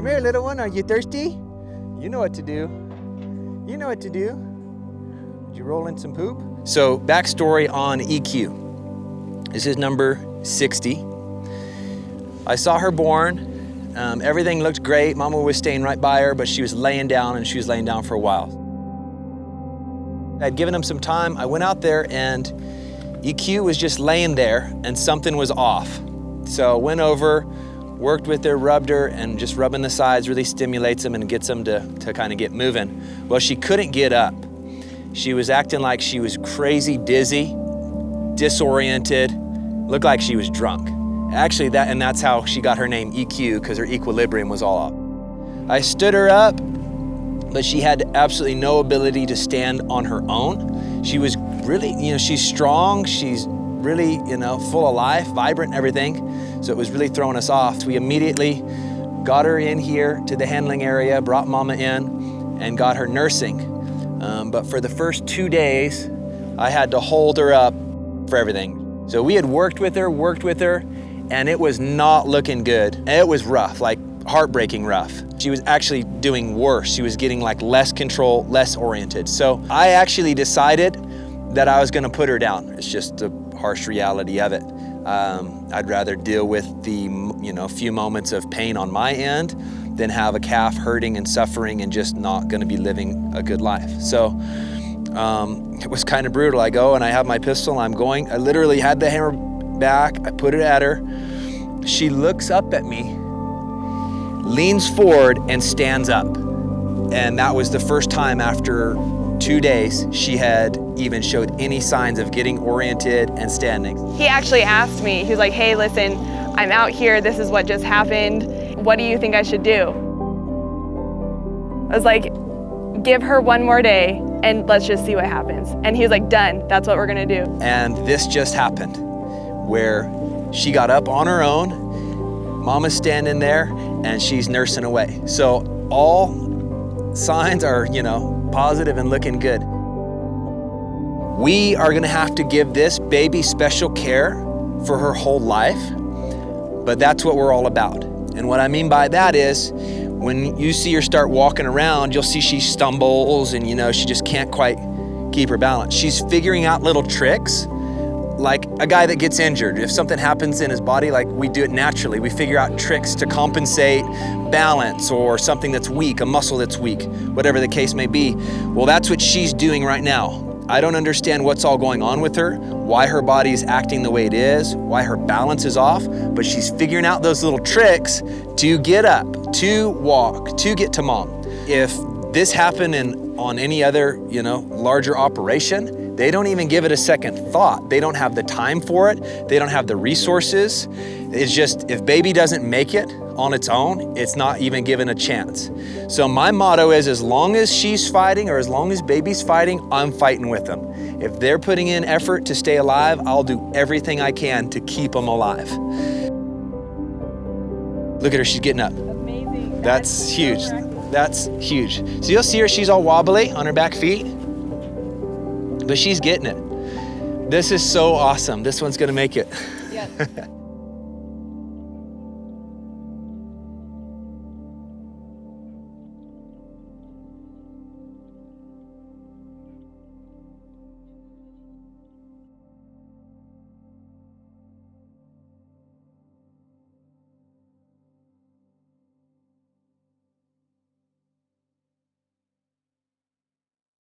here, little one. Are you thirsty? You know what to do. You know what to do. Did you roll in some poop? So, backstory on EQ. This is number 60. I saw her born. Everything looked great. Mama was staying right by her, but she was laying down, and she was laying down for a while. I'd given him some time. I went out there, and EQ was just laying there, and something was off. So went over, worked with her, rubbed her, and just rubbing the sides really stimulates them and gets them to kind of get moving. Well, she couldn't get up. She was acting like she was crazy dizzy, disoriented, looked like she was drunk. Actually, that's how she got her name EQ, because her equilibrium was all off. I stood her up, but she had absolutely no ability to stand on her own. She was really, she's strong, she's really, full of life, vibrant, everything. So it was really throwing us off. We immediately got her in here to the handling area, brought Mama in, and got her nursing. But for the first 2 days, I had to hold her up for everything. So we had worked with her, and it was not looking good. It was rough, like heartbreaking rough. She was actually doing worse. She was getting like less control, less oriented. So I actually decided that I was gonna put her down. It's just the harsh reality of it. I'd rather deal with the few moments of pain on my end than have a calf hurting and suffering and just not gonna be living a good life. So it was kind of brutal. I go and I have my pistol, I'm going. I literally had the hammer back, I put it at her. She looks up at me, leans forward and stands up. And that was the first time after 2 days she had even showed any signs of getting oriented and standing. He actually asked me, he was like, hey, listen, I'm out here, this is what just happened. What do you think I should do? I was like, give her one more day and let's just see what happens. And he was like, done, that's what we're gonna do. And this just happened, where she got up on her own, Mama's standing there, and she's nursing away. So all signs are, positive and looking good. We are gonna have to give this baby special care for her whole life, but that's what we're all about. And what I mean by that is, when you see her start walking around, you'll see she stumbles and she just can't quite keep her balance. She's figuring out little tricks, like a guy that gets injured. If something happens in his body, like we do it naturally, we figure out tricks to compensate balance or something that's weak, a muscle that's weak, whatever the case may be. Well, that's what she's doing right now. I don't understand what's all going on with her, why her body is acting the way it is, why her balance is off, but she's figuring out those little tricks to get up, to walk, to get to Mom. If this happened on any other, larger operation, they don't even give it a second thought. They don't have the time for it. They don't have the resources. It's just, if baby doesn't make it on its own, it's not even given a chance. So my motto is, as long as she's fighting or as long as baby's fighting, I'm fighting with them. If they're putting in effort to stay alive, I'll do everything I can to keep them alive. Look at her, she's getting up. Amazing. That's huge. That's huge. So you'll see her, she's all wobbly on her back feet, but she's getting it. This is so awesome. This one's gonna make it. Yes.